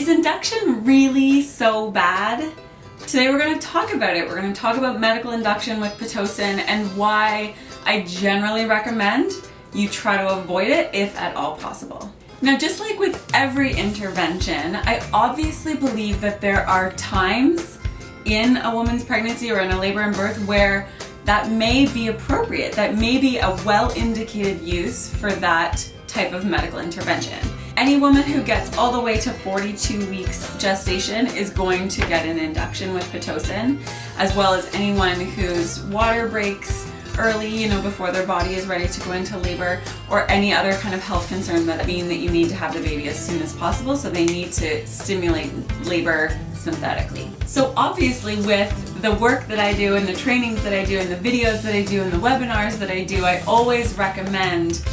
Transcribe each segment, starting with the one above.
Is induction really so bad? Today we're going to talk about it. We're going to talk about medical induction with Pitocin and why I generally recommend you try to avoid it if at all possible. Now, just like with every intervention, I obviously believe that there are times in a woman's pregnancy or in a labor and birth where that may be appropriate, that may be a well-indicated use for that type of medical intervention. Any woman who gets all the way to 42 weeks gestation is going to get an induction with Pitocin, as well as anyone whose water breaks early, before their body is ready to go into labor, or any other kind of health concern that mean that you need to have the baby as soon as possible, so they need to stimulate labor synthetically. So obviously with the work that I do and the trainings that I do and the videos that I do and the webinars that I do, I always recommend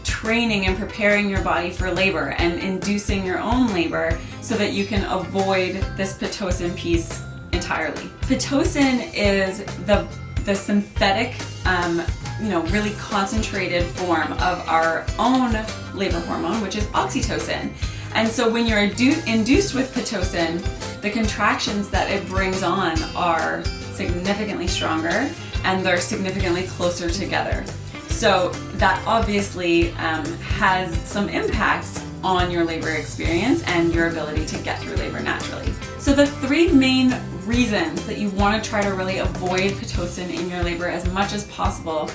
training and preparing your body for labor and inducing your own labor so that you can avoid this Pitocin piece entirely. Pitocin is the synthetic, really concentrated form of our own labor hormone, which is oxytocin. And so when you're induced with Pitocin, the contractions that it brings on are significantly stronger and they're significantly closer together. So that obviously has some impacts on your labor experience and your ability to get through labor naturally. So the three main reasons that you want to try to really avoid Pitocin in your labor as much as possible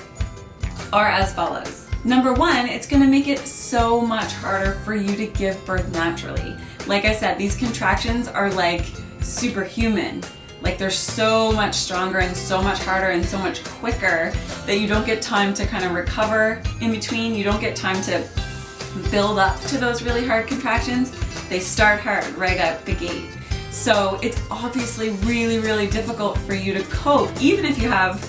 are as follows. Number one, it's going to make it so much harder for you to give birth naturally. Like I said, these contractions are like superhuman. Like they're so much stronger and so much harder and so much quicker that you don't get time to kind of recover in between. You don't get time to build up to those really hard contractions. They start hard right out the gate. So it's obviously really, really difficult for you to cope. Even if you have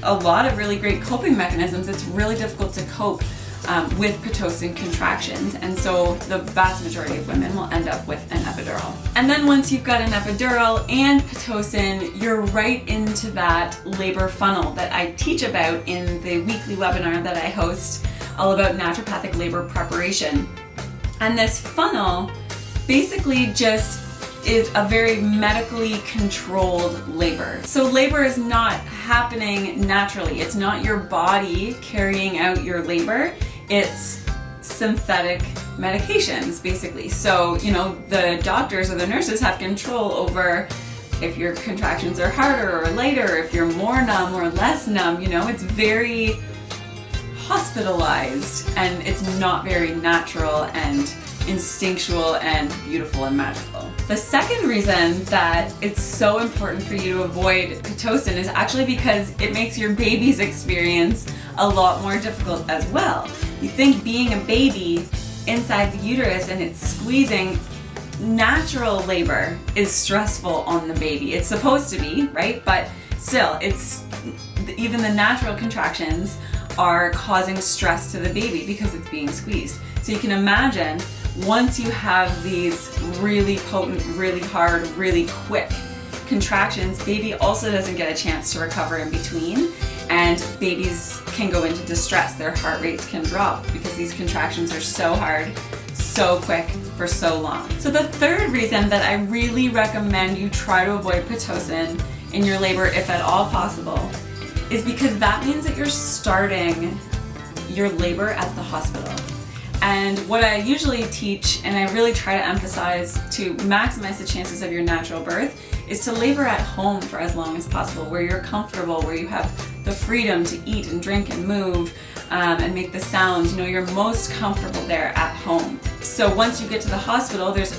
a lot of really great coping mechanisms, it's really difficult to cope with Pitocin contractions, and so the vast majority of women will end up with an epidural. And then once you've got an epidural and Pitocin, you're right into that labor funnel that I teach about in the weekly webinar that I host, all about naturopathic labor preparation. And this funnel basically just is a very medically controlled labor. So labor is not happening naturally. It's not your body carrying out your labor. It's synthetic medications, basically. So, the doctors or the nurses have control over if your contractions are harder or lighter, if you're more numb or less numb. It's very hospitalized and it's not very natural and instinctual and beautiful and magical. The second reason that it's so important for you to avoid Pitocin is actually because it makes your baby's experience a lot more difficult as well. You think being a baby inside the uterus and it's squeezing, natural labor is stressful on the baby. It's supposed to be, right? But still, even the natural contractions are causing stress to the baby because it's being squeezed. So you can imagine once you have these really potent, really hard, really quick contractions, baby also doesn't get a chance to recover in between, and babies can go into distress. Their heart rates can drop because these contractions are so hard, so quick, for so long. So the third reason that I really recommend you try to avoid Pitocin in your labor, if at all possible, is because that means that you're starting your labor at the hospital. And what I usually teach, and I really try to emphasize to maximize the chances of your natural birth, is to labor at home for as long as possible, where you're comfortable, where you have the freedom to eat and drink and move and make the sounds. You're most comfortable there at home. So once you get to the hospital, there's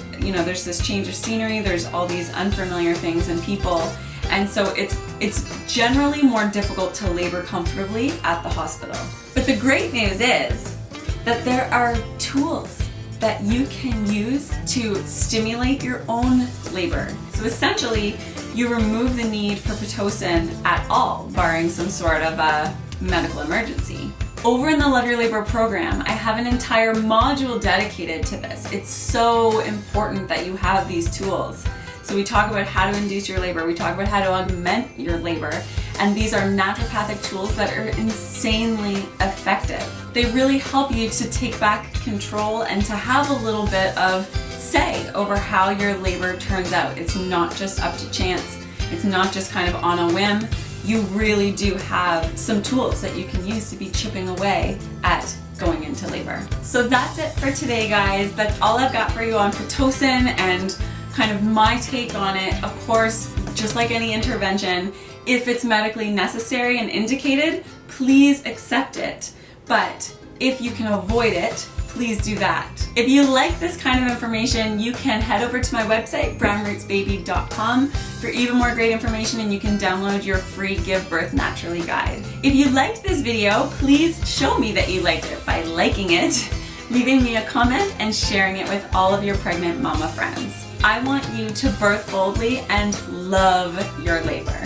this change of scenery, there's all these unfamiliar things and people, and so it's generally more difficult to labor comfortably at the hospital. But the great news is that there are tools that you can use to stimulate your own labor. So essentially, you remove the need for Pitocin at all, barring some sort of a medical emergency. Over in the Love Your Labor program, I have an entire module dedicated to this. It's so important that you have these tools. So we talk about how to induce your labor, we talk about how to augment your labor, and these are naturopathic tools that are insanely effective. They really help you to take back control and to have a little bit of say over how your labor turns out. It's not just up to chance. It's not just kind of on a whim. You really do have some tools that you can use to be chipping away at going into labor. So that's it for today, guys. That's all I've got for you on Pitocin and kind of my take on it. Of course, just like any intervention, if it's medically necessary and indicated, please accept it. But if you can avoid it, please do that. If you like this kind of information, you can head over to my website, brownrootsbaby.com, for even more great information, and you can download your free Give Birth Naturally guide. If you liked this video, please show me that you liked it by liking it, leaving me a comment, and sharing it with all of your pregnant mama friends. I want you to birth boldly and love your labor.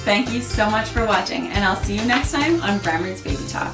Thank you so much for watching, and I'll see you next time on Brown Roots Baby Talk.